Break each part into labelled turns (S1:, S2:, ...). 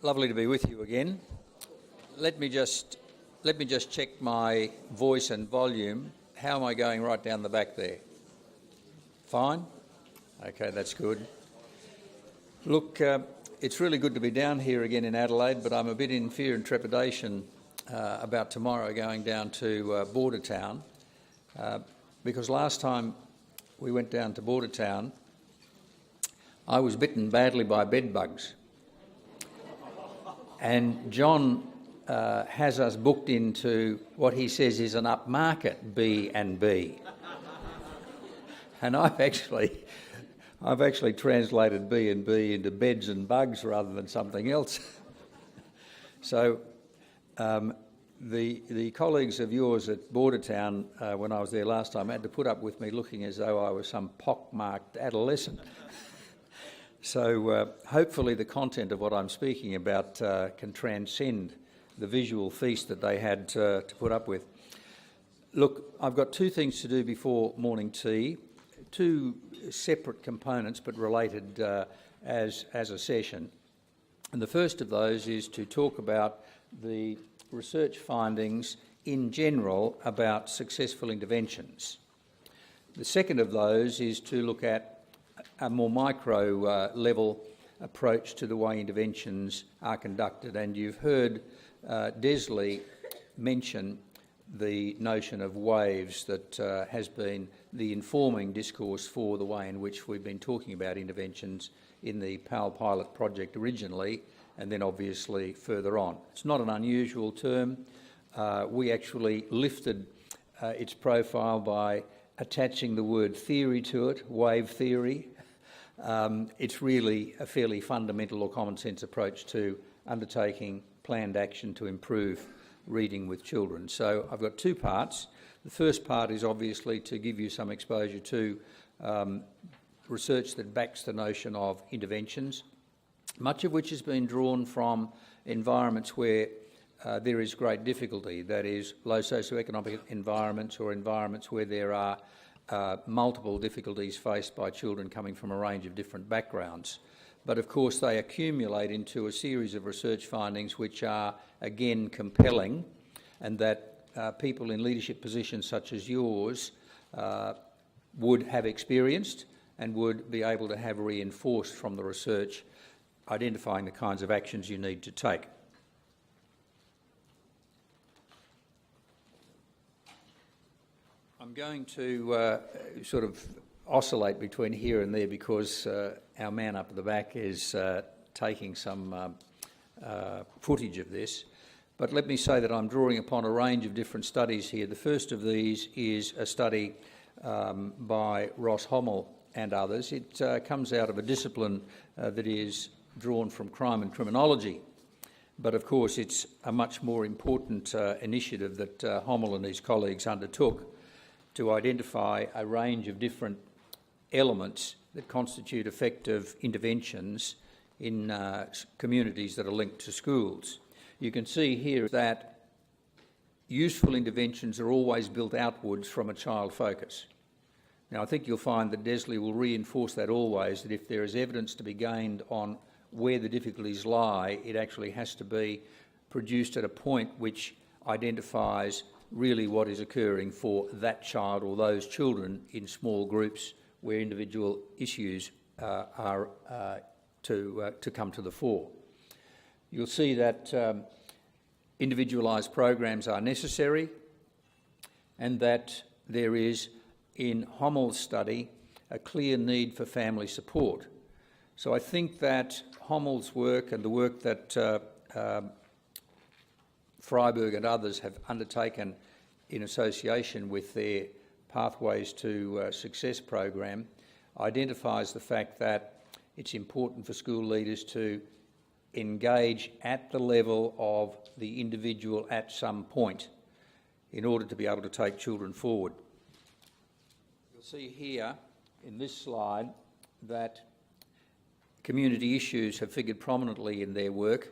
S1: Lovely to be with you again. Let me just check my voice and volume. How am I going right down the back there? Fine? Okay, that's good. Look, it's really good to be down here again in Adelaide, but I'm a bit in fear and trepidation about tomorrow going down to Border Town, because last time we went down to Border Town, I was bitten badly by bed bugs. And John has us booked into what he says is an upmarket B&B. And I've actually translated B&B into beds and bugs rather than something else. So the colleagues of yours at Border Town, when I was there last time, had to put up with me looking as though I was some pock-marked adolescent. So hopefully the content of what I'm speaking about can transcend the visual feast that they had to put up with. Look, I've got two things to do before morning tea, two separate components but related as a session. And the first of those is to talk about the research findings in general about successful interventions. The second of those is to look at a more micro level approach to the way interventions are conducted. And you've heard Desley mention the notion of waves that has been the informing discourse for the way in which we've been talking about interventions in the Pall pilot project originally, and then obviously further on. It's not an unusual term. We actually lifted its profile by attaching the word theory to it, wave theory. It's really a fairly fundamental or common sense approach to undertaking planned action to improve reading with children. So I've got two parts. The first part is obviously to give you some exposure to research that backs the notion of interventions, much of which has been drawn from environments where there is great difficulty, that is low socioeconomic environments or environments where there are multiple difficulties faced by children coming from a range of different backgrounds. But of course they accumulate into a series of research findings which are again compelling, and that people in leadership positions such as yours would have experienced and would be able to have reinforced from the research, identifying the kinds of actions you need to take. I'm going to sort of oscillate between here and there because our man up at the back is taking some footage of this. But let me say that I'm drawing upon a range of different studies here. The first of these is a study by Ross Hommel and others. It comes out of a discipline that is drawn from crime and criminology. But of course it's a much more important initiative that Hommel and his colleagues undertook to identify a range of different elements that constitute effective interventions in communities that are linked to schools. You can see here that useful interventions are always built outwards from a child focus. Now I think you'll find that Desley will reinforce that always, that if there is evidence to be gained on where the difficulties lie, it actually has to be produced at a point which identifies really what is occurring for that child or those children in small groups where individual issues are to come to the fore. You'll see that individualised programs are necessary, and that there is, in Hommel's study, a clear need for family support. So I think that Hommel's work and the work that Freiberg and others have undertaken in association with their Pathways to Success program identifies the fact that it's important for school leaders to engage at the level of the individual at some point in order to be able to take children forward. You'll see here in this slide that community issues have figured prominently in their work.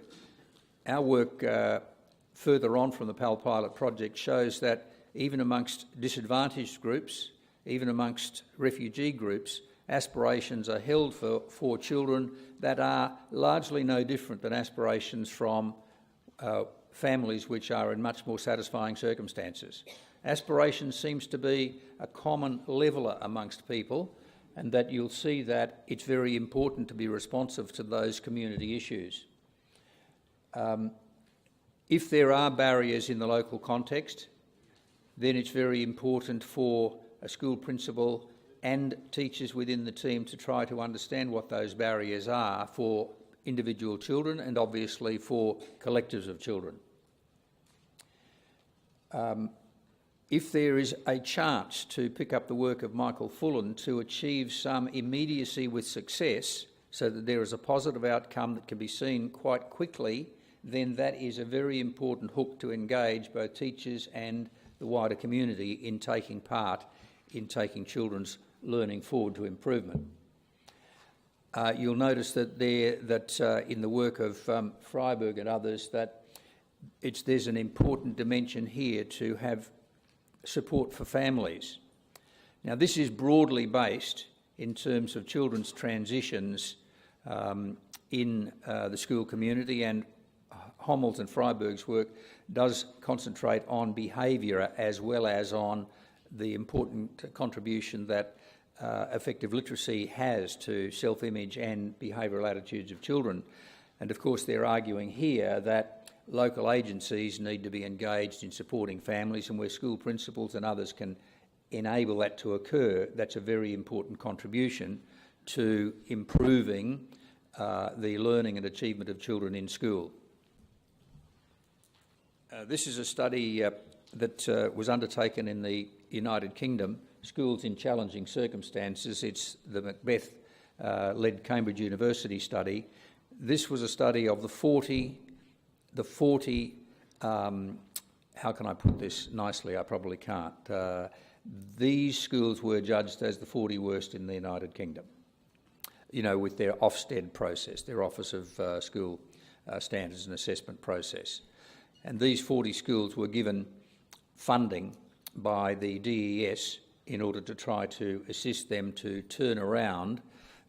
S1: Our work further on from the Pall pilot project shows that even amongst disadvantaged groups, even amongst refugee groups, aspirations are held for children that are largely no different than aspirations from families which are in much more satisfying circumstances. Aspiration seems to be a common leveller amongst people, and that you'll see that it's very important to be responsive to those community issues. If there are barriers in the local context, then it's very important for a school principal and teachers within the team to try to understand what those barriers are for individual children and obviously for collectives of children. If there is a chance to pick up the work of Michael Fullen to achieve some immediacy with success so that there is a positive outcome that can be seen quite quickly, then that is a very important hook to engage both teachers and the wider community in taking part in taking children's learning forward to improvement. You'll notice that in the work of Freiberg and others that there's an important dimension here to have support for families. Now, this is broadly based in terms of children's transitions in the school community, and Hommel's and Freiberg's work does concentrate on behaviour as well as on the important contribution that effective literacy has to self-image and behavioural attitudes of children. And of course they're arguing here that local agencies need to be engaged in supporting families, and where school principals and others can enable that to occur, that's a very important contribution to improving the learning and achievement of children in school. This is a study that was undertaken in the United Kingdom, Schools in Challenging Circumstances. It's the Macbeth-led Cambridge University study. This was a study of the 40, how can I put this nicely? I probably can't. These schools were judged as the 40 worst in the United Kingdom, you know, with their Ofsted process, their Office of School Standards and Assessment process. And these 40 schools were given funding by the DES in order to try to assist them to turn around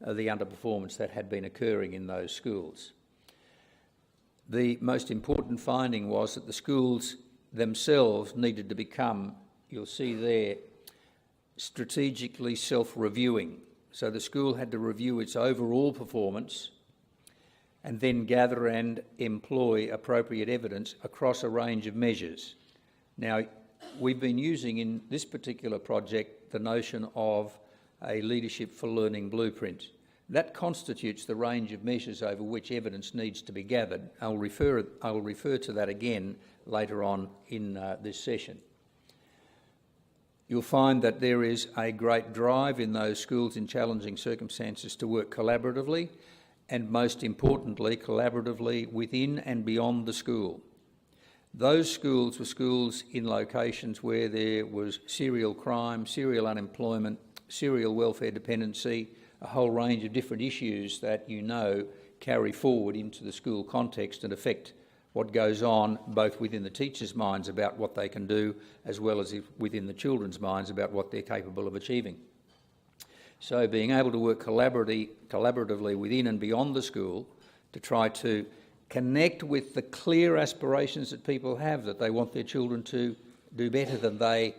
S1: the underperformance that had been occurring in those schools. The most important finding was that the schools themselves needed to become, you'll see there, strategically self-reviewing. So the school had to review its overall performance and then gather and employ appropriate evidence across a range of measures. Now, we've been using in this particular project the notion of a Leadership for Learning blueprint. That constitutes the range of measures over which evidence needs to be gathered. I will refer to that again later on in this session. You'll find that there is a great drive in those schools in challenging circumstances to work collaboratively, and most importantly, collaboratively within and beyond the school. Those schools were schools in locations where there was serial crime, serial unemployment, serial welfare dependency, a whole range of different issues that you know carry forward into the school context and affect what goes on both within the teachers' minds about what they can do as well as within the children's minds about what they're capable of achieving. So being able to work collaboratively within and beyond the school to try to connect with the clear aspirations that people have, that they want their children to do better than they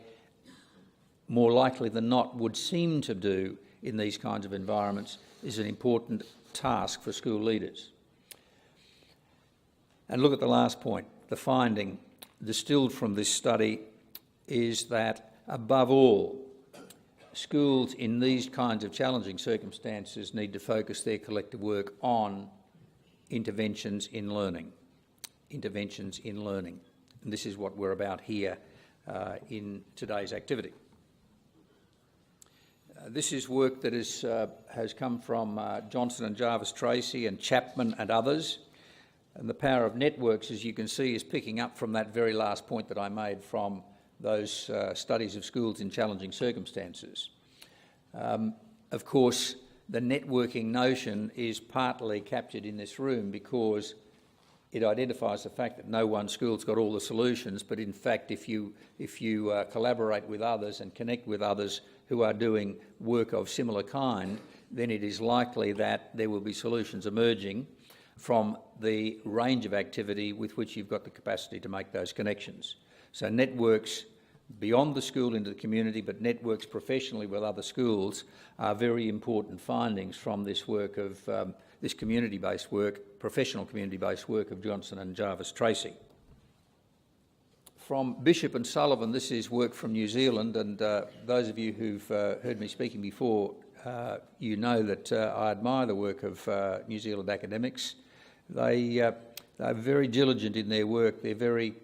S1: more likely than not would seem to do in these kinds of environments, is an important task for school leaders. And look at the last point. The finding distilled from this study is that, above all, schools in these kinds of challenging circumstances need to focus their collective work on interventions in learning. Interventions in learning. And this is what we're about here in today's activity. This is work that has come from Johnson and Jarvis Tracy and Chapman and others. And the power of networks, as you can see, is picking up from that very last point that I made from those studies of schools in challenging circumstances. Of course, the networking notion is partly captured in this room because it identifies the fact that no one school's got all the solutions, but in fact if you collaborate with others and connect with others who are doing work of similar kind, then it is likely that there will be solutions emerging from the range of activity with which you've got the capacity to make those connections. So networks beyond the school into the community, but networks professionally with other schools are very important findings from this work of this community-based work, professional community-based work of Johnson and Jarvis Tracy. From Bishop and Sullivan, this is work from New Zealand, and those of you who've heard me speaking before, you know that I admire the work of New Zealand academics. They're very diligent in their work, they're very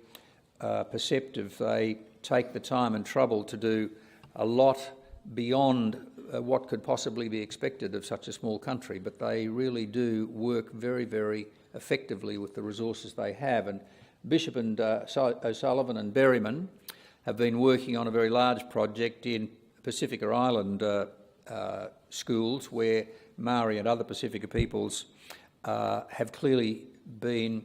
S1: perceptive, they take the time and trouble to do a lot beyond what could possibly be expected of such a small country, but they really do work very, very effectively with the resources they have. And Bishop and O'Sullivan and Berryman have been working on a very large project in Pacifica Island schools where Maori and other Pacifica peoples have clearly been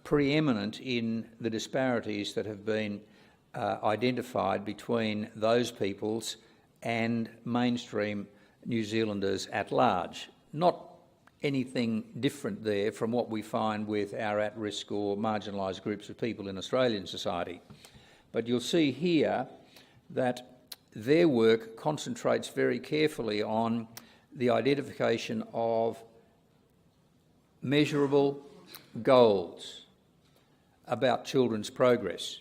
S1: preeminent in the disparities that have been identified between those peoples and mainstream New Zealanders at large. Not anything different there from what we find with our at-risk or marginalised groups of people in Australian society. But you'll see here that their work concentrates very carefully on the identification of measurable goals about children's progress.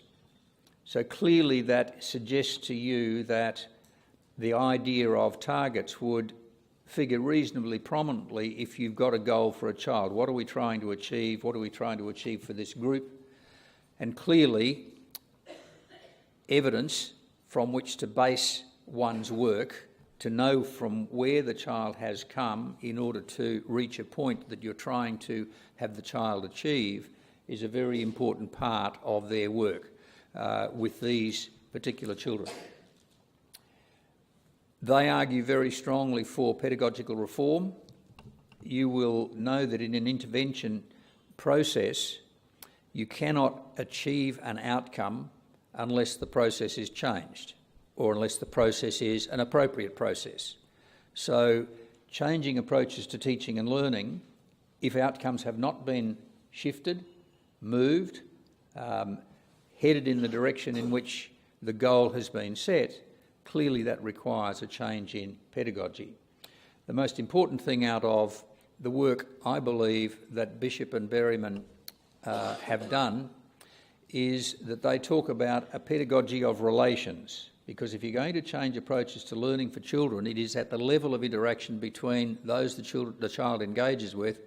S1: So clearly that suggests to you that the idea of targets would figure reasonably prominently if you've got a goal for a child. What are we trying to achieve? What are we trying to achieve for this group? And clearly evidence from which to base one's work to know from where the child has come in order to reach a point that you're trying to have the child achieve is a very important part of their work with these particular children. They argue very strongly for pedagogical reform. You will know that in an intervention process, you cannot achieve an outcome unless the process is changed or unless the process is an appropriate process. So changing approaches to teaching and learning, if outcomes have not been shifted, moved, headed in the direction in which the goal has been set, clearly that requires a change in pedagogy. The most important thing out of the work, I believe, that Bishop and Berryman have done is that they talk about a pedagogy of relations, because if you're going to change approaches to learning for children, it is at the level of interaction between those the child engages with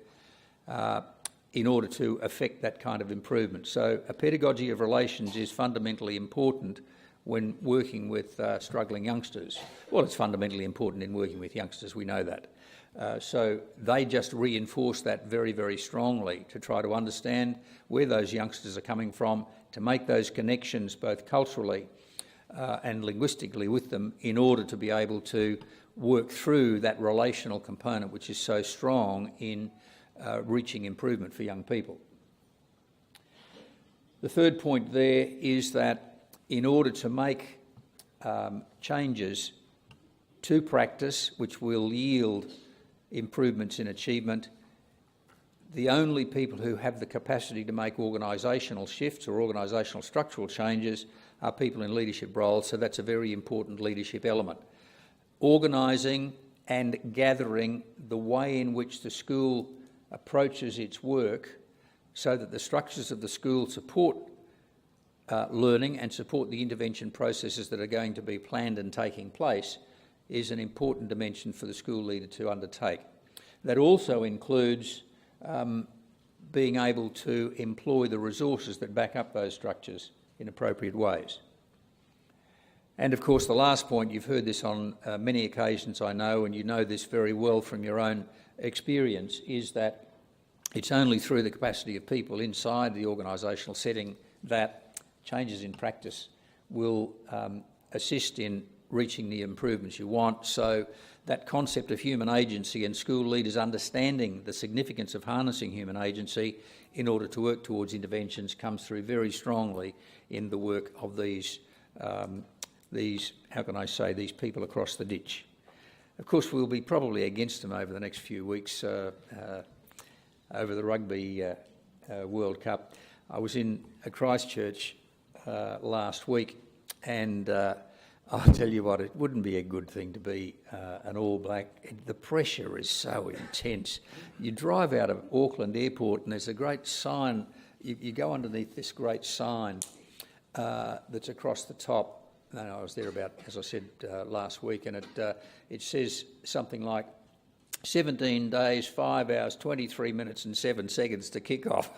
S1: in order to affect that kind of improvement. So a pedagogy of relations is fundamentally important when working with struggling youngsters. Well, it's fundamentally important in working with youngsters, we know that. So they just reinforce that very, very strongly to try to understand where those youngsters are coming from, to make those connections both culturally and linguistically with them in order to be able to work through that relational component which is so strong in reaching improvement for young people. The third point there is that in order to make changes to practice which will yield improvements in achievement, the only people who have the capacity to make organisational shifts or organisational structural changes are people in leadership roles, so that's a very important leadership element. Organising and gathering the way in which the school approaches its work so that the structures of the school support learning and support the intervention processes that are going to be planned and taking place is an important dimension for the school leader to undertake. That also includes being able to employ the resources that back up those structures in appropriate ways. And of course the last point, you've heard this on many occasions I know, and you know this very well from your own experience, is that it's only through the capacity of people inside the organisational setting that changes in practice will assist in reaching the improvements you want. So that concept of human agency and school leaders understanding the significance of harnessing human agency in order to work towards interventions comes through very strongly in the work of these how can I say, these people across the ditch. Of course, we'll be probably against them over the next few weeks over the Rugby World Cup. I was in Christchurch last week, and I'll tell you what, it wouldn't be a good thing to be an All Black. The pressure is so intense. You drive out of Auckland Airport and there's a great sign. You go underneath this great sign that's across the top. And I was there about, as I said, last week, and it says something like 17 days, 5 hours, 23 minutes and 7 seconds to kick off.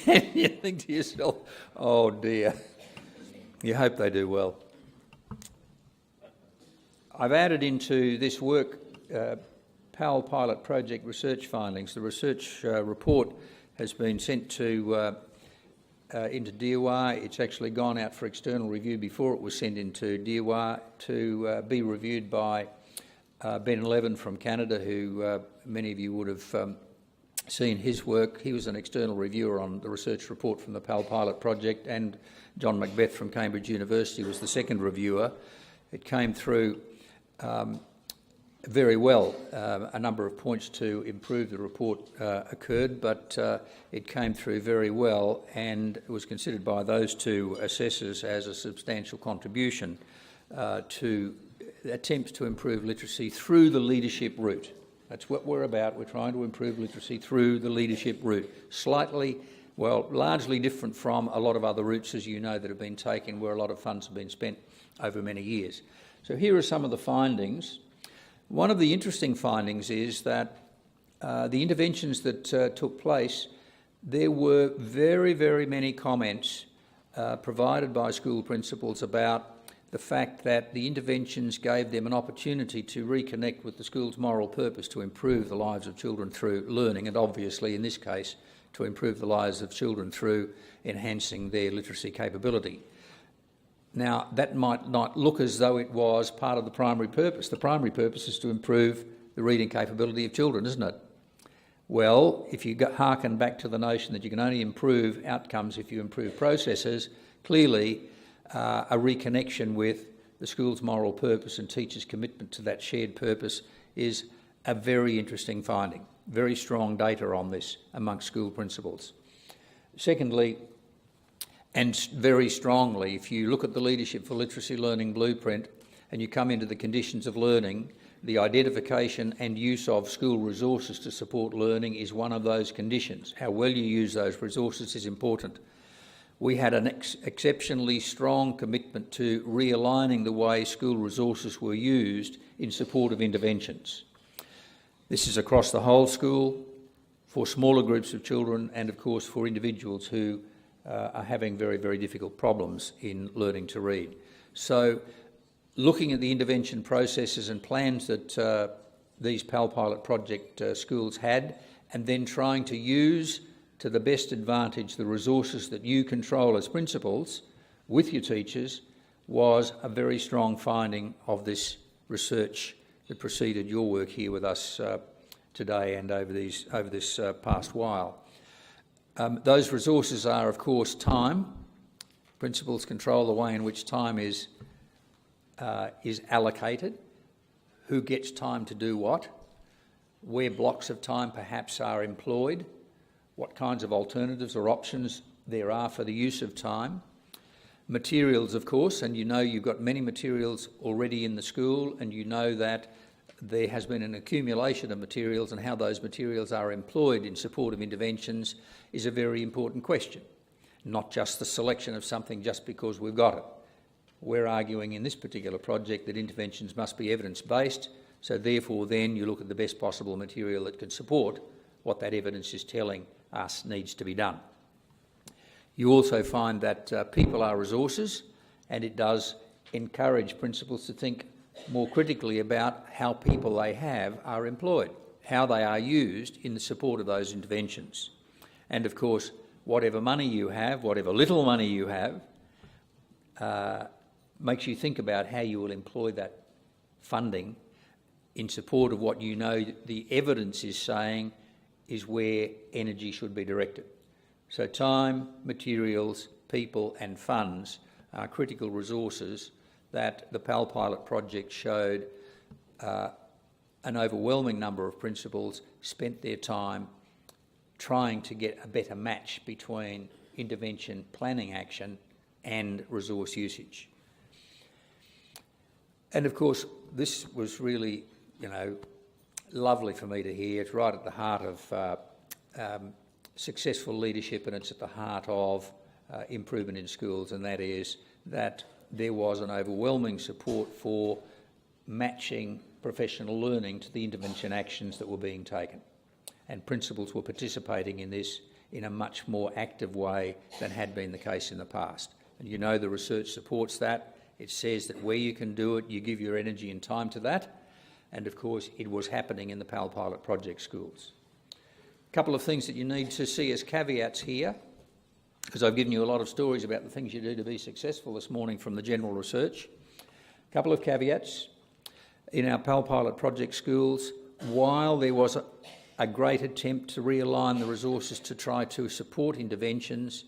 S1: And you think to yourself, oh dear. You hope they do well. I've added into this work Pall Pilot Project research findings. The research report has been sent to into DIY. It's actually gone out for external review before it was sent into DIY to be reviewed by Ben Levin from Canada, who many of you would have seen his work. He was an external reviewer on the research report from the Pall Pilot Project, and John Macbeth from Cambridge University was the second reviewer. It came through very well. A number of points to improve the report occurred, but it came through very well, and it was considered by those two assessors as a substantial contribution to attempts to improve literacy through the leadership route. That's what we're about. We're trying to improve literacy through the leadership route. Largely different from a lot of other routes, as you know, that have been taken, where a lot of funds have been spent over many years. So here are some of the findings. One of the interesting findings is that the interventions that took place, there were very, very many comments provided by school principals about the fact that the interventions gave them an opportunity to reconnect with the school's moral purpose to improve the lives of children through learning, and obviously in this case to improve the lives of children through enhancing their literacy capability. Now, that might not look as though it was part of the primary purpose. The primary purpose is to improve the reading capability of children, isn't it? Well, if you hearken back to the notion that you can only improve outcomes if you improve processes, clearly a reconnection with the school's moral purpose and teachers' commitment to that shared purpose is a very interesting finding. Very strong data on this amongst school principals. Secondly, and very strongly, if you look at the Leadership for Literacy Learning Blueprint and you come into the conditions of learning, the identification and use of school resources to support learning is one of those conditions. How well you use those resources is important. We had an exceptionally strong commitment to realigning the way school resources were used in support of interventions. This is across the whole school, for smaller groups of children, and of course for individuals who are having very, very difficult problems in learning to read. So looking at the intervention processes and plans that these Pall Pilot Project schools had, and then trying to use to the best advantage the resources that you control as principals with your teachers, was a very strong finding of this research that preceded your work here with us today and over this past while. Those resources are, of course, time. Principals control the way in which time is allocated, who gets time to do what, where blocks of time perhaps are employed, what kinds of alternatives or options there are for the use of time. Materials, of course, and you know you've got many materials already in the school, and you know that there has been an accumulation of materials, and how those materials are employed in support of interventions is a very important question. Not just the selection of something just because we've got it. We're arguing in this particular project that interventions must be evidence-based, so therefore then you look at the best possible material that can support what that evidence is telling us needs to be done. You also find that people are resources, and it does encourage principals to think more critically about how people they have are employed, how they are used in the support of those interventions. And of course, whatever money you have, whatever little money you have, makes you think about how you will employ that funding in support of what you know the evidence is saying is where energy should be directed. So time, materials, people and funds are critical resources that the Pall pilot project showed an overwhelming number of principals spent their time trying to get a better match between intervention planning action and resource usage. And of course, this was really, lovely for me to hear. It's right at the heart of successful leadership, and it's at the heart of improvement in schools, and that is that there was an overwhelming support for matching professional learning to the intervention actions that were being taken. And principals were participating in this in a much more active way than had been the case in the past. And the research supports that. It says that where you can do it, you give your energy and time to that. And of course, it was happening in the Pall pilot project schools. A couple of things that you need to see as caveats here, because I've given you a lot of stories about the things you do to be successful this morning from the general research. A couple of caveats. In our Pall pilot project schools, while there was a great attempt to realign the resources to try to support interventions,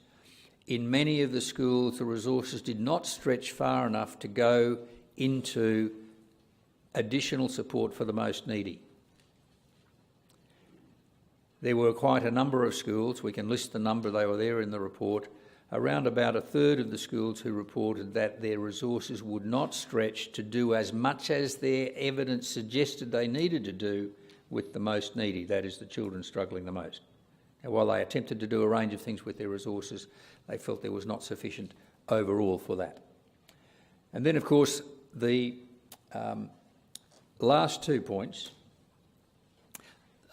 S1: in many of the schools the resources did not stretch far enough to go into additional support for the most needy. There were quite a number of schools, we can list the number, they were there in the report, around about a third of the schools who reported that their resources would not stretch to do as much as their evidence suggested they needed to do with the most needy, that is the children struggling the most. Now, while they attempted to do a range of things with their resources, they felt there was not sufficient overall for that. And then, of course, the last 2 points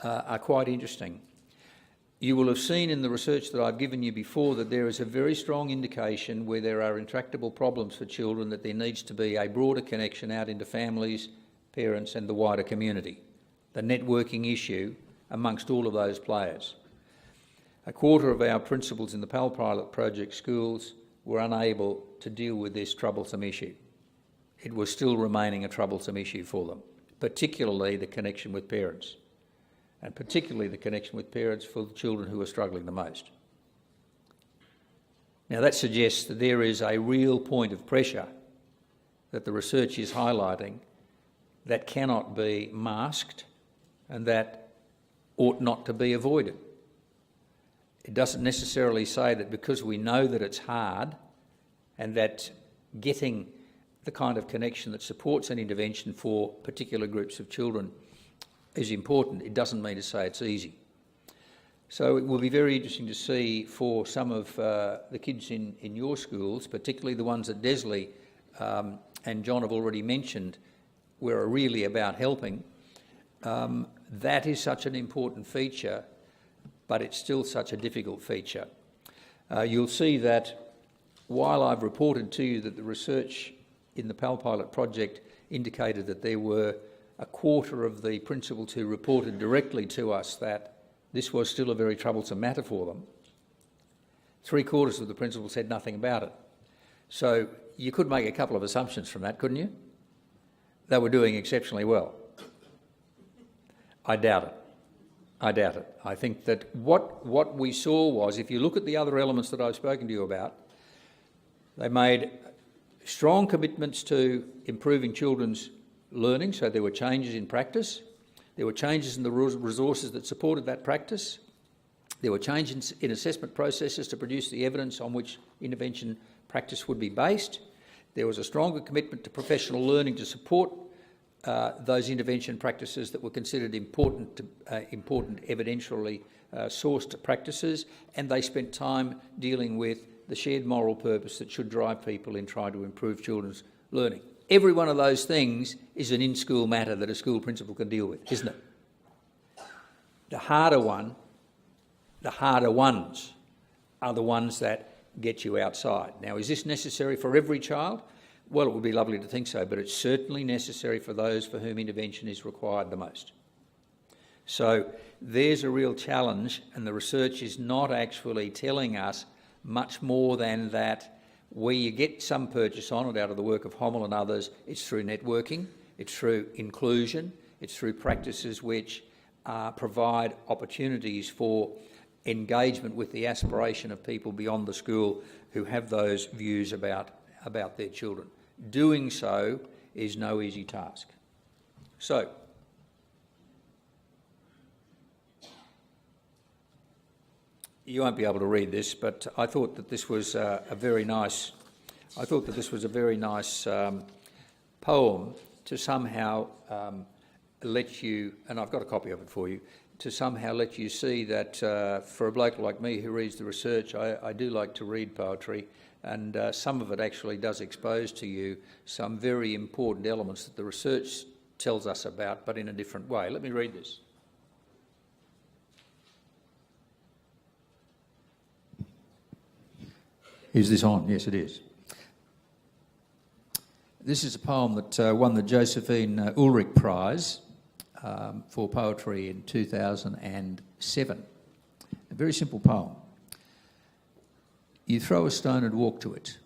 S1: are quite interesting. You will have seen in the research that I've given you before that there is a very strong indication where there are intractable problems for children that there needs to be a broader connection out into families, parents and the wider community. The networking issue amongst all of those players. A quarter of our principals in the Pall pilot project schools were unable to deal with this troublesome issue. It was still remaining a troublesome issue for them, particularly the connection with parents, and particularly the connection with parents for the children who are struggling the most. Now that suggests that there is a real point of pressure that the research is highlighting that cannot be masked and that ought not to be avoided. It doesn't necessarily say that because we know that it's hard and that getting the kind of connection that supports an intervention for particular groups of children is important, it doesn't mean to say it's easy. So it will be very interesting to see for some of the kids in your schools, particularly the ones that Desley and John have already mentioned, where are really about helping. That is such an important feature, but it's still such a difficult feature. You'll see that while I've reported to you that the research in the Pall pilot project indicated that there were a quarter of the principals who reported directly to us that this was still a very troublesome matter for them, 3/4 of the principals said nothing about it. So you could make a couple of assumptions from that, couldn't you? They were doing exceptionally well. I doubt it. I doubt it. I think that what we saw was, if you look at the other elements that I've spoken to you about, they made strong commitments to improving children's learning, so there were changes in practice, there were changes in the resources that supported that practice, there were changes in assessment processes to produce the evidence on which intervention practice would be based, there was a stronger commitment to professional learning to support those intervention practices that were considered important evidentially sourced practices, and they spent time dealing with the shared moral purpose that should drive people in trying to improve children's learning. Every one of those things is an in-school matter that a school principal can deal with, isn't it? The harder ones are the ones that get you outside. Now, is this necessary for every child? Well, it would be lovely to think so, but it's certainly necessary for those for whom intervention is required the most. So there's a real challenge, and the research is not actually telling us much more than that where you get some purchase on it out of the work of Hommel and others, it's through networking, it's through inclusion, It's through practices which provide opportunities for engagement with the aspiration of people beyond the school who have those views about their children. Doing so is no easy task. So, you won't be able to read this, but I thought that this was a very nice poem to somehow let you, and I've got a copy of it for you, to somehow let you see that for a bloke like me who reads the research, I do like to read poetry, and some of it actually does expose to you some very important elements that the research tells us about, but in a different way. Let me read this. Is this on? Yes, it is. This is a poem that won the Josephine Ulrich Prize for poetry in 2007. A very simple poem. You throw a stone and walk to it.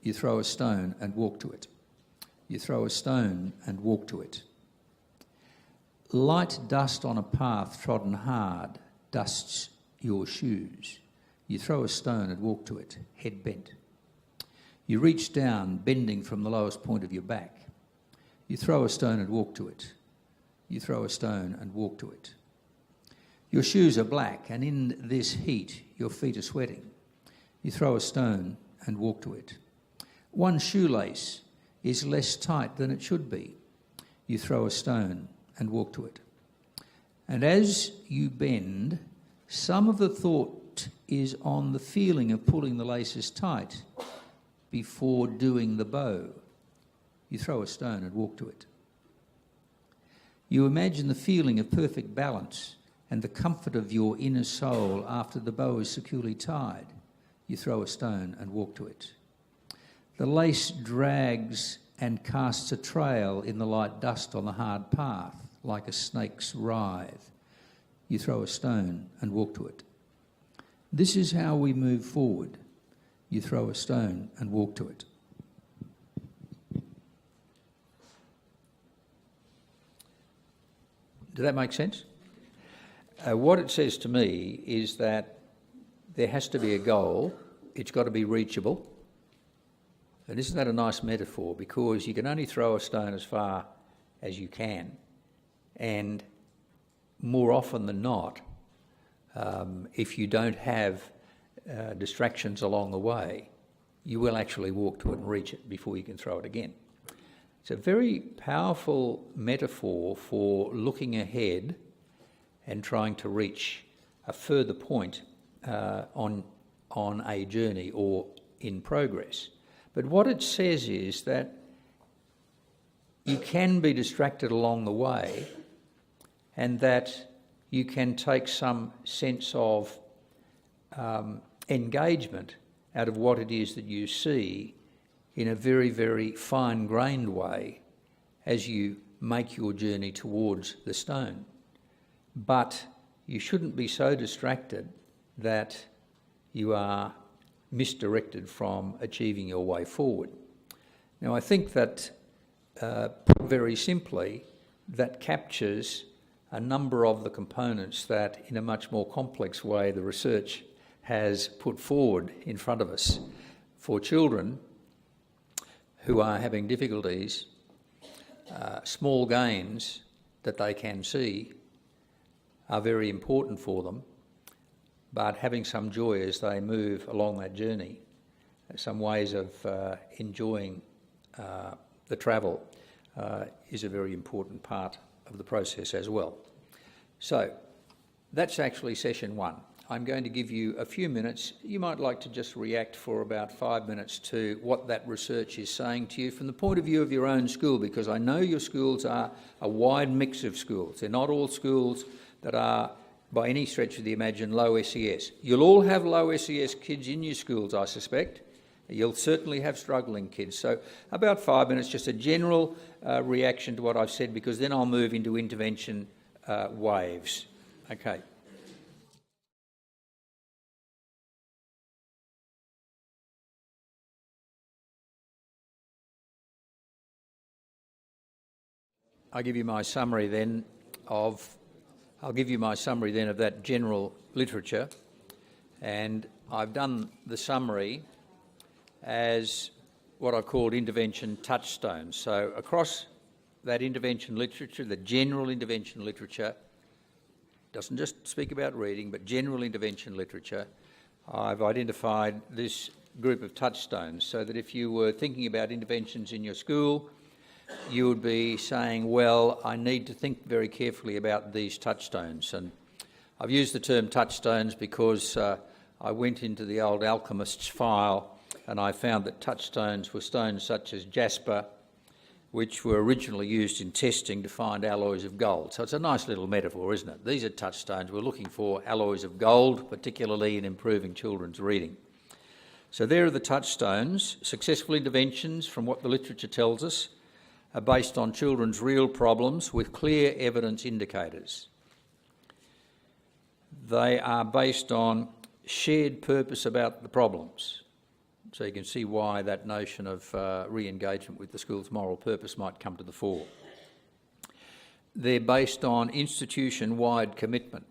S1: You throw a stone and walk to it. You throw a stone and walk to it. Light dust on a path trodden hard dusts your shoes. You throw a stone and walk to it, head bent. You reach down, bending from the lowest point of your back. You throw a stone and walk to it. You throw a stone and walk to it. Your shoes are black, and in this heat your feet are sweating. You throw a stone and walk to it. One shoelace is less tight than it should be. You throw a stone and walk to it. And as you bend, some of the thought is on the feeling of pulling the laces tight before doing the bow. You throw a stone and walk to it. You imagine the feeling of perfect balance and the comfort of your inner soul after the bow is securely tied. You throw a stone and walk to it. The lace drags and casts a trail in the light dust on the hard path, like a snake's writhe. You throw a stone and walk to it. This is how we move forward. You throw a stone and walk to it. Does that make sense? What it says to me is that there has to be a goal. It's got to be reachable. And isn't that a nice metaphor? Because you can only throw a stone as far as you can. And more often than not, if you don't have distractions along the way, you will actually walk to it and reach it before you can throw it again. It's a very powerful metaphor for looking ahead and trying to reach a further point on a journey or in progress. But what it says is that you can be distracted along the way, and that you can take some sense of engagement out of what it is that you see in a very, very fine-grained way as you make your journey towards the stone. But you shouldn't be so distracted that you are misdirected from achieving your way forward. Now, I think that, put very simply, that captures a number of the components that, in a much more complex way, the research has put forward in front of us. For children who are having difficulties, small gains that they can see are very important for them, but having some joy as they move along that journey, some ways of enjoying the travel is a very important part of the process as well. So that's actually session one. I'm going to give you a few minutes. You might like to just react for about 5 minutes to what that research is saying to you from the point of view of your own school, because I know your schools are a wide mix of schools. They're not all schools that are, by any stretch of the imagination, low SES. You'll all have low SES kids in your schools, I suspect. You'll certainly have struggling kids. So about 5 minutes, just a general reaction to what I've said, because then I'll move into intervention waves. Okay. I'll give you my summary then of that general literature, and I've done the summary as what I've called intervention touchstones. So across that intervention literature, the general intervention literature, doesn't just speak about reading, but general intervention literature, I've identified this group of touchstones so that if you were thinking about interventions in your school, you would be saying, well, I need to think very carefully about these touchstones. And I've used the term touchstones because I went into the old alchemist's file and I found that touchstones were stones such as jasper, which were originally used in testing to find alloys of gold. So it's a nice little metaphor, isn't it? These are touchstones. We're looking for alloys of gold, particularly in improving children's reading. So there are the touchstones. Successful interventions, from what the literature tells us, are based on children's real problems with clear evidence indicators. They are based on shared purpose about the problems. So you can see why that notion of re-engagement with the school's moral purpose might come to the fore. They're based on institution-wide commitment.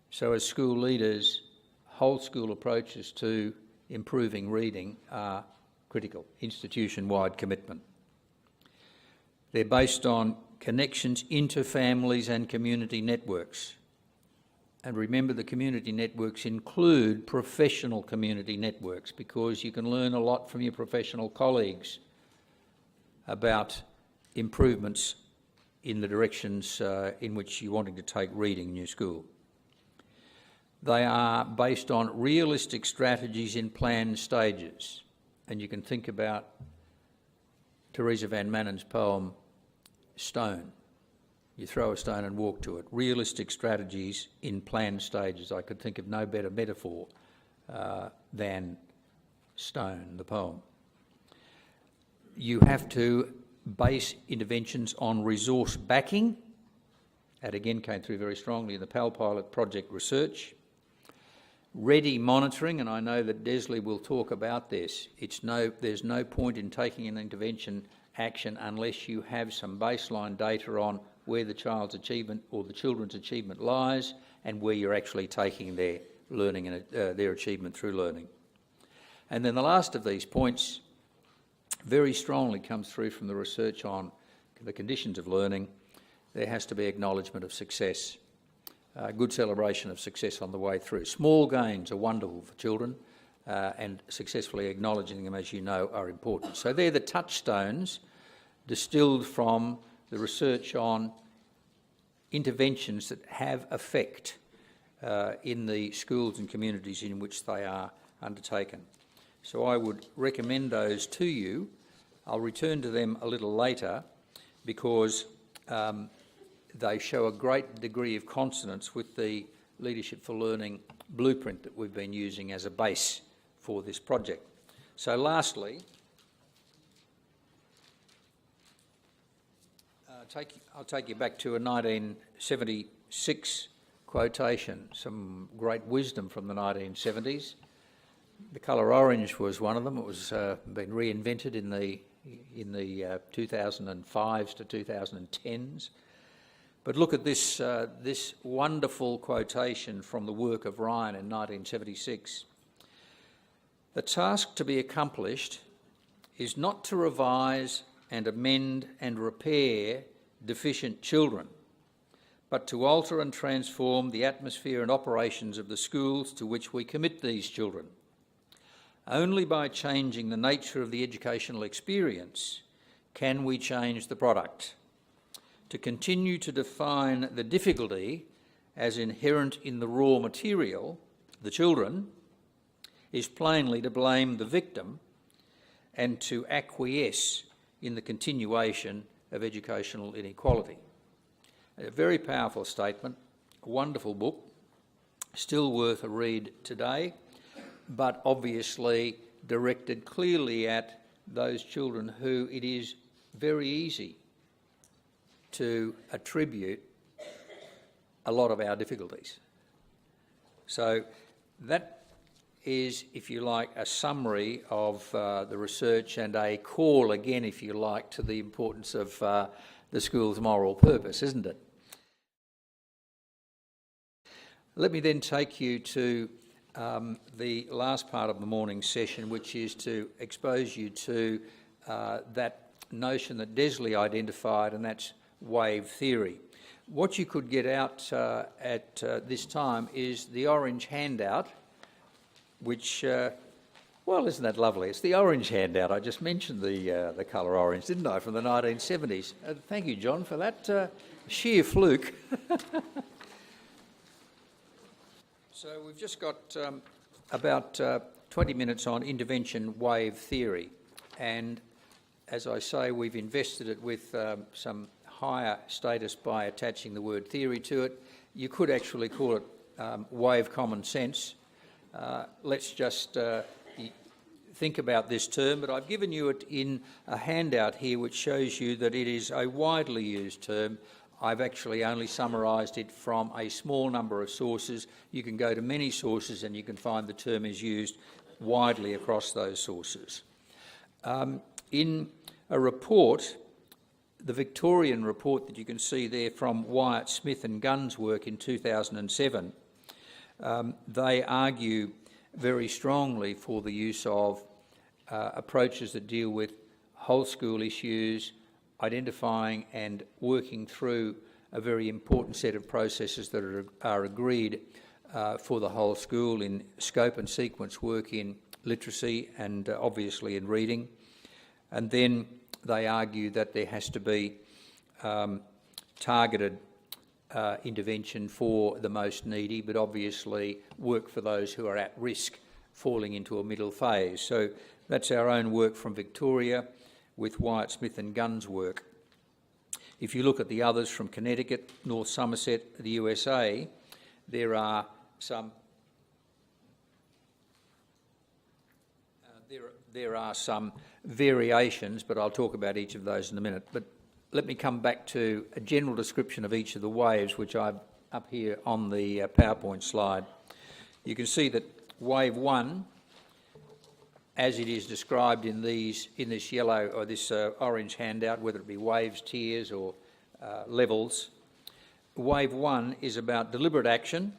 S1: So as school leaders, whole school approaches to improving reading are critical, institution-wide commitment. They're based on connections into families and community networks. And remember, the community networks include professional community networks, because you can learn a lot from your professional colleagues about improvements in the directions in which you're wanting to take reading in your school. They are based on realistic strategies in planned stages. And you can think about Teresa Van Manen's poem, Stone. You throw a stone and walk to it. Realistic strategies in planned stages. I could think of no better metaphor than Stone, the poem. You have to base interventions on resource backing. That again came through very strongly in the Pall pilot project research. Ready monitoring, and I know that Desley will talk about this. There's no point in taking an intervention action unless you have some baseline data on where the child's achievement or the children's achievement lies and where you're actually taking their learning and their achievement through learning. And then the last of these points very strongly comes through from the research on the conditions of learning. There has to be acknowledgement of success, good celebration of success on the way through. Small gains are wonderful for children, and successfully acknowledging them, as you know, are important. So they're the touchstones distilled from the research on interventions that have effect in the schools and communities in which they are undertaken. So I would recommend those to you. I'll return to them a little later because they show a great degree of consonance with the Leadership for Learning blueprint that we've been using as a base for this project. So lastly, I'll take you back to a 1976 quotation, some great wisdom from the 1970s. The colour orange was one of them. It was been reinvented in the 2005s to 2010s. But look at this, this wonderful quotation from the work of Ryan in 1976. The task to be accomplished is not to revise and amend and repair deficient children, but to alter and transform the atmosphere and operations of the schools to which we commit these children. Only by changing the nature of the educational experience can we change the product. To continue to define the difficulty as inherent in the raw material, the children, is plainly to blame the victim and to acquiesce in the continuation of educational inequality. A very powerful statement, a wonderful book, still worth a read today, but obviously directed clearly at those children who it is very easy to attribute a lot of our difficulties. So that is, if you like, a summary of the research and a call again, if you like, to the importance of the school's moral purpose, isn't it? Let me then take you to the last part of the morning session, which is to expose you to that notion that Desley identified, and that's wave theory. What you could get out at this time is the orange handout, which, well, isn't that lovely? It's the orange handout. I just mentioned the colour orange, didn't I, from the 1970s. Thank you, John, for that sheer fluke. So we've just got about 20 minutes on intervention wave theory, and as I say, we've invested it with some higher status by attaching the word theory to it. You could actually call it wave common sense. Let's just think about this term, but I've given you it in a handout here which shows you that it is a widely used term. I've actually only summarised it from a small number of sources. You can go to many sources and you can find the term is used widely across those sources. In a report, the Victorian report that you can see there from Wyatt Smith and Gunn's work in 2007, they argue very strongly for the use of approaches that deal with whole school issues, identifying and working through a very important set of processes that are agreed for the whole school in scope and sequence work in literacy and obviously in reading. And then they argue that there has to be targeted intervention for the most needy, but obviously work for those who are at risk falling into a middle phase. So that's our own work from Victoria with Wyatt Smith and Gunn's work. If you look at the others from Connecticut, North Somerset, the USA, there are some variations, but I'll talk about each of those in a minute. But let me come back to a general description of each of the waves, which I've up here on the PowerPoint slide. You can see that wave 1, as it is described in this yellow or this orange handout, whether it be waves, tiers or levels, wave 1 is about deliberate action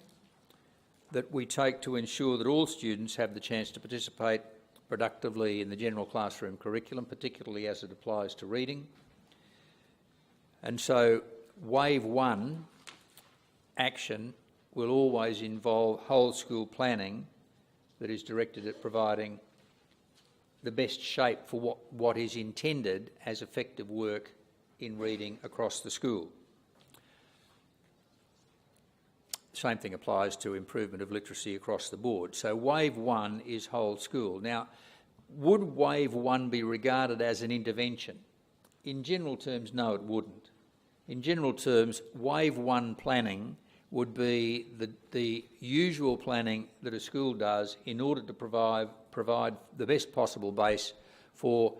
S1: that we take to ensure that all students have the chance to participate productively in the general classroom curriculum, particularly as it applies to reading. And so wave 1 action will always involve whole school planning that is directed at providing the best shape for what is intended as effective work in reading across the school. Same thing applies to improvement of literacy across the board. So wave 1 is whole school. Now, would wave 1 be regarded as an intervention? In general terms, no, it wouldn't. In general terms, wave 1 planning would be the usual planning that a school does in order to provide the best possible base for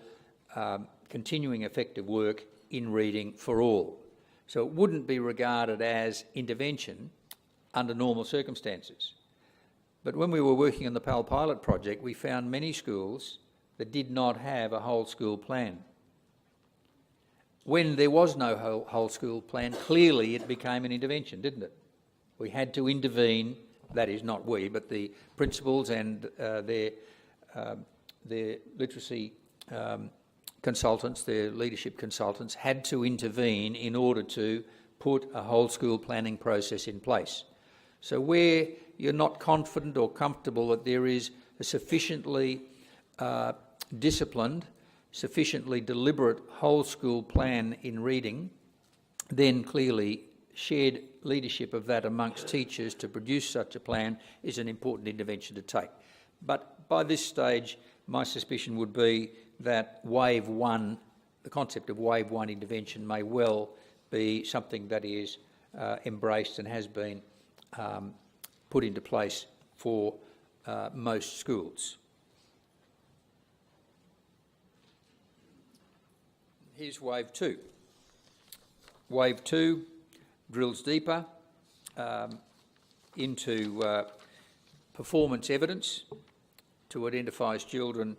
S1: continuing effective work in reading for all. So it wouldn't be regarded as intervention under normal circumstances. But when we were working on the Pall pilot project, we found many schools that did not have a whole school plan. When there was no whole school plan, clearly it became an intervention, didn't it? We had to intervene, that is not we, but the principals and their literacy consultants, their leadership consultants, had to intervene in order to put a whole school planning process in place. So where you're not confident or comfortable that there is a sufficiently disciplined, sufficiently deliberate whole school plan in reading, then clearly shared leadership of that amongst teachers to produce such a plan is an important intervention to take. But by this stage, my suspicion would be that wave 1, the concept of wave 1 intervention may well be something that is embraced and has been put into place for most schools. Here's wave 2. Wave 2 drills deeper into performance evidence to identify children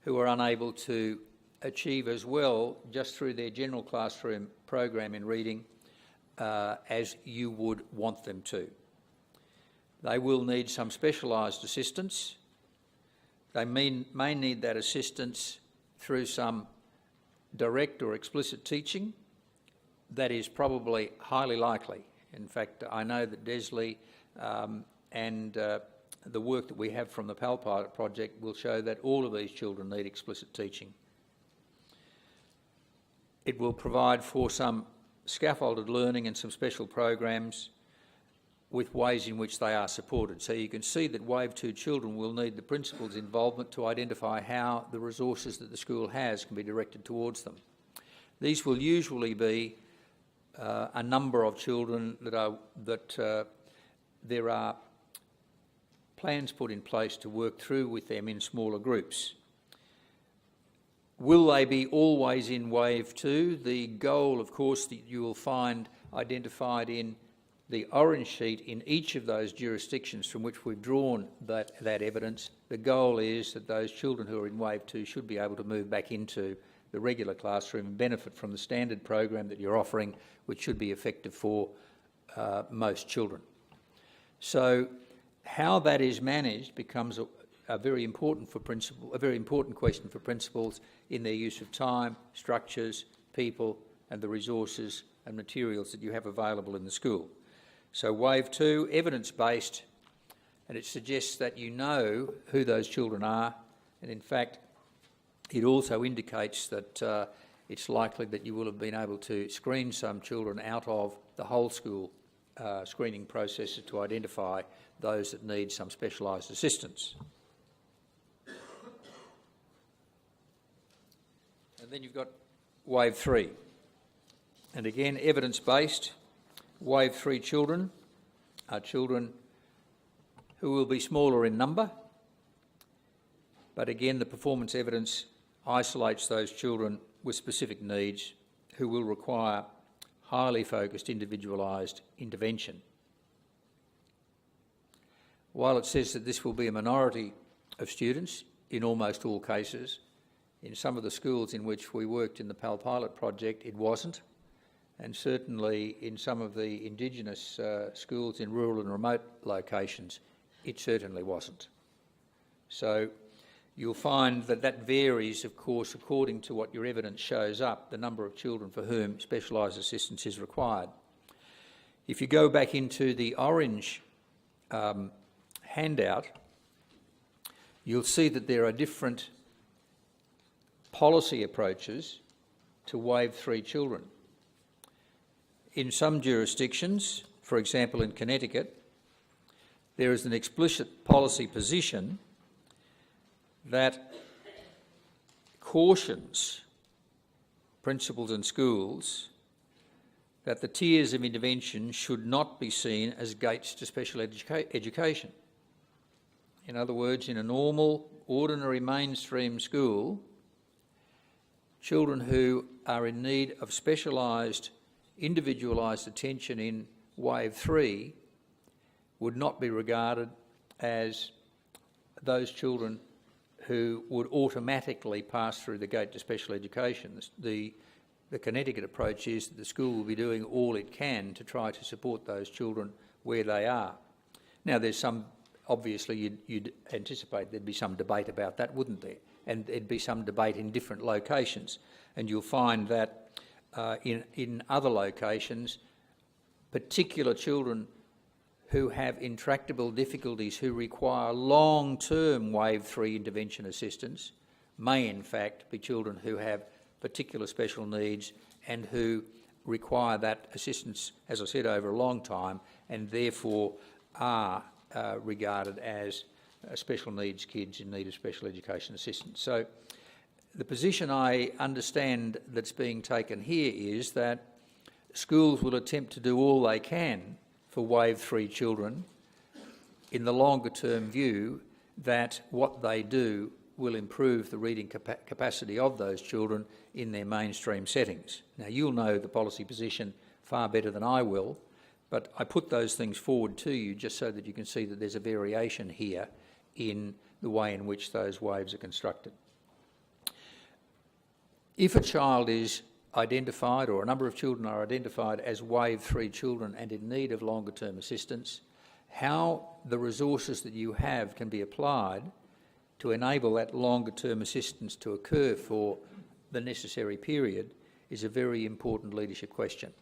S1: who are unable to achieve as well just through their general classroom program in reading as you would want them to. They will need some specialised assistance. They may need that assistance through some direct or explicit teaching. That is probably highly likely. In fact, I know that Desley and the work that we have from the Pall Pilot project will show that all of these children need explicit teaching. It will provide for some scaffolded learning and some special programs with ways in which they are supported. So you can see that Wave 2 children will need the principal's involvement to identify how the resources that the school has can be directed towards them. These will usually be a number of children that there are plans put in place to work through with them in smaller groups. Will they be always in Wave 2? The goal, of course, that you will find identified in the orange sheet in each of those jurisdictions from which we've drawn that evidence, the goal is that those children who are in Wave 2 should be able to move back into the regular classroom and benefit from the standard program that you're offering, which should be effective for most children. So how that is managed becomes a very important question for principals in their use of time, structures, people, and the resources and materials that you have available in the school. So Wave 2, evidence-based, and it suggests that you know who those children are, and in fact it also indicates that it's likely that you will have been able to screen some children out of the whole school screening processes to identify those that need some specialised assistance. And then you've got Wave 3. And again, evidence-based. Wave 3 children are children who will be smaller in number, but again the performance evidence isolates those children with specific needs who will require highly focused, individualised intervention. While it says that this will be a minority of students in almost all cases, in some of the schools in which we worked in the Pall Pilot project it wasn't. And certainly in some of the Indigenous schools in rural and remote locations, it certainly wasn't. So you'll find that that varies, of course, according to what your evidence shows up, the number of children for whom specialised assistance is required. If you go back into the orange handout, you'll see that there are different policy approaches to Wave 3 children. In some jurisdictions, for example in Connecticut, there is an explicit policy position that cautions principals and schools that the tiers of intervention should not be seen as gates to special education. In other words, in a normal, ordinary mainstream school, children who are in need of specialised, individualised attention in Wave 3 would not be regarded as those children who would automatically pass through the gate to special education. The Connecticut approach is that the school will be doing all it can to try to support those children where they are. Now there's some, obviously you'd anticipate there'd be some debate about that, wouldn't there? And there'd be some debate in different locations. And you'll find that in other locations, particular children who have intractable difficulties, who require long-term Wave 3 intervention assistance, may in fact be children who have particular special needs and who require that assistance, as I said, over a long time, and therefore are regarded as special needs kids in need of special education assistance. So the position I understand that's being taken here is that schools will attempt to do all they can for Wave 3 children in the longer term view that what they do will improve the reading capacity of those children in their mainstream settings. Now you'll know the policy position far better than I will, but I put those things forward to you just so that you can see that there's a variation here in the way in which those waves are constructed. If a child is identified, or a number of children are identified as Wave 3 children and in need of longer term assistance, how the resources that you have can be applied to enable that longer term assistance to occur for the necessary period is a very important leadership question.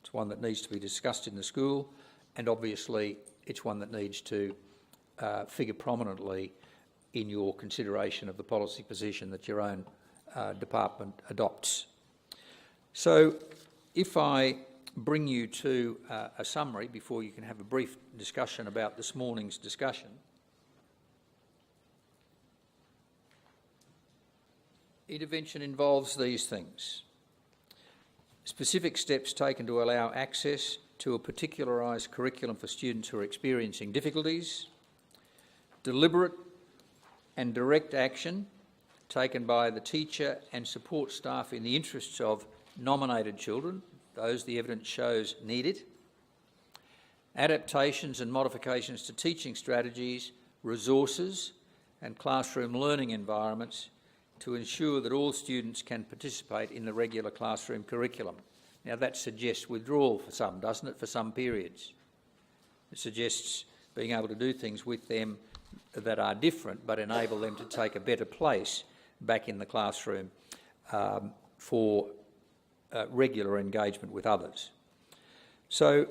S1: It's one that needs to be discussed in the school, and obviously it's one that needs to figure prominently in your consideration of the policy position that your own department adopts. So if I bring you to a summary before you can have a brief discussion about this morning's discussion. Intervention involves these things: specific steps taken to allow access to a particularised curriculum for students who are experiencing difficulties, deliberate and direct action taken by the teacher and support staff in the interests of nominated children, those the evidence shows need it, adaptations and modifications to teaching strategies, resources and classroom learning environments to ensure that all students can participate in the regular classroom curriculum. Now that suggests withdrawal for some, doesn't it, for some periods? It suggests being able to do things with them that are different but enable them to take a better place back in the classroom for regular engagement with others. So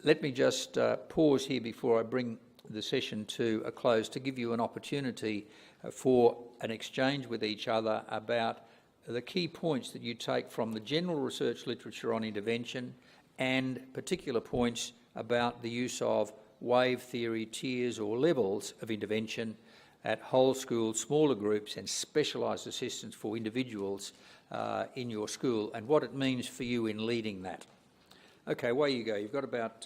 S1: let me just pause here before I bring the session to a close to give you an opportunity for an exchange with each other about the key points that you take from the general research literature on intervention and particular points about the use of wave theory, tiers or levels of intervention at whole school, smaller groups and specialised assistance for individuals in your school and what it means for you in leading that. Okay, away you go. You've got about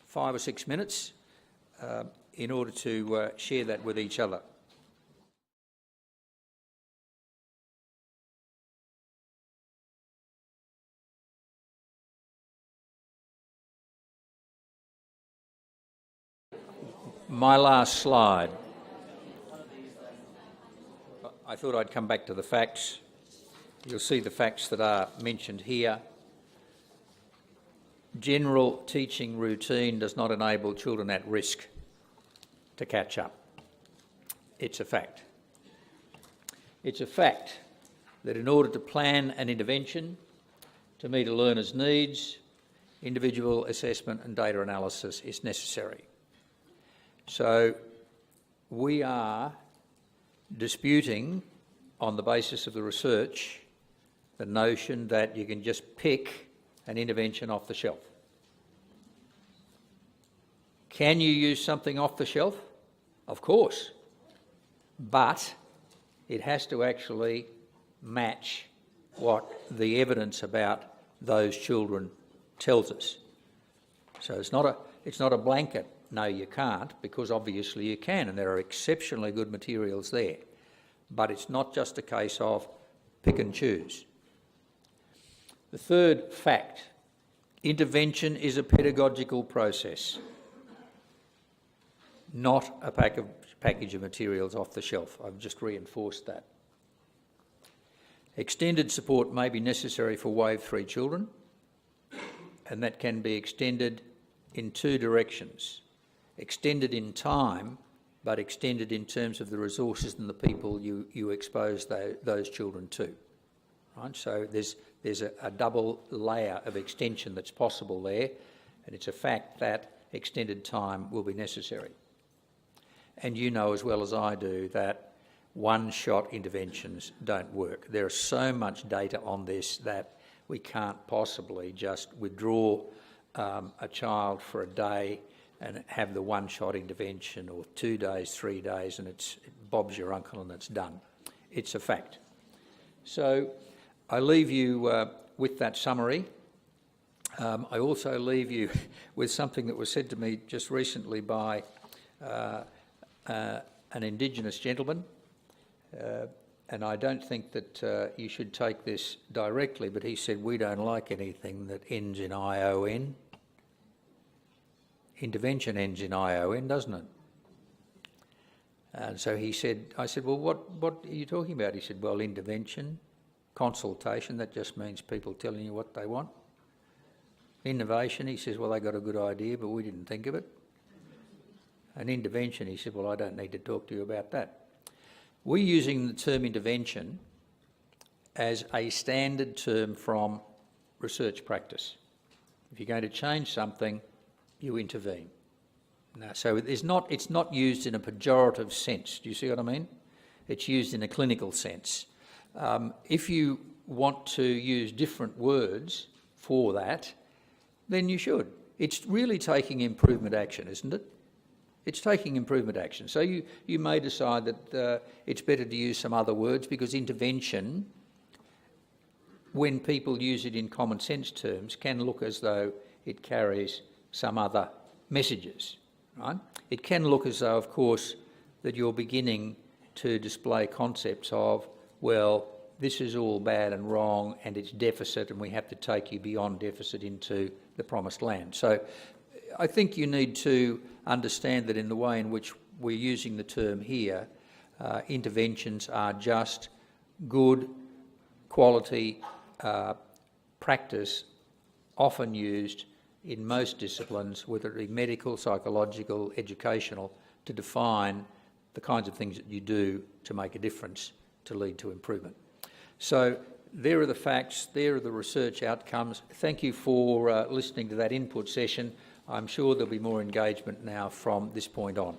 S1: 5 or 6 minutes in order to share that with each other. My last slide. I thought I'd come back to the facts. You'll see the facts that are mentioned here. General teaching routine does not enable children at risk to catch up. It's a fact. It's a fact that in order to plan an intervention to meet a learner's needs, individual assessment and data analysis is necessary. So we are disputing, on the basis of the research, the notion that you can just pick an intervention off the shelf. Can you use something off the shelf? Of course. But it has to actually match what the evidence about those children tells us. So it's not a blanket, no you can't, because obviously you can, and there are exceptionally good materials there. But it's not just a case of pick and choose. The third fact, intervention is a pedagogical process, not a package of materials off the shelf. I've just reinforced that. Extended support may be necessary for Wave 3 children, and that can be extended in two directions. Extended in time, but extended in terms of the resources and the people you expose those children to. Right? So there's a double layer of extension that's possible there, and it's a fact that extended time will be necessary. And you know as well as I do that one-shot interventions don't work. There is so much data on this that we can't possibly just withdraw a child for a day and have the one-shot intervention, or 2 days, 3 days, and Bob's your uncle and it's done. It's a fact. So I leave you with that summary. I also leave you with something that was said to me just recently by an Indigenous gentleman, and I don't think that you should take this directly, but he said, we don't like anything that ends in ION. Intervention ends in ION, doesn't it? And so he said, I said, well, what are you talking about? He said, well, intervention Consultation, that just means people telling you what they want. Innovation, he says, well, they got a good idea, but we didn't think of it. And intervention, he said, well, I don't need to talk to you about that. We're using the term intervention as a standard term from research practice. If you're going to change something, you intervene. Now, so it's not used in a pejorative sense. Do you see what I mean? It's used in a clinical sense. If you want to use different words for that, then you should. It's really taking improvement action, isn't it? It's taking improvement action. So you may decide that it's better to use some other words, because intervention, when people use it in common sense terms, can look as though it carries some other messages, right? It can look as though, of course, that you're beginning to display concepts of, well, this is all bad and wrong and it's deficit and we have to take you beyond deficit into the promised land. So I think you need to understand that in the way in which we're using the term here, interventions are just good quality practice, often used in most disciplines, whether it be medical, psychological, educational, to define the kinds of things that you do to make a difference, to lead to improvement. So there are the facts, there are the research outcomes. Thank you for listening to that input session. I'm sure there'll be more engagement now from this point on.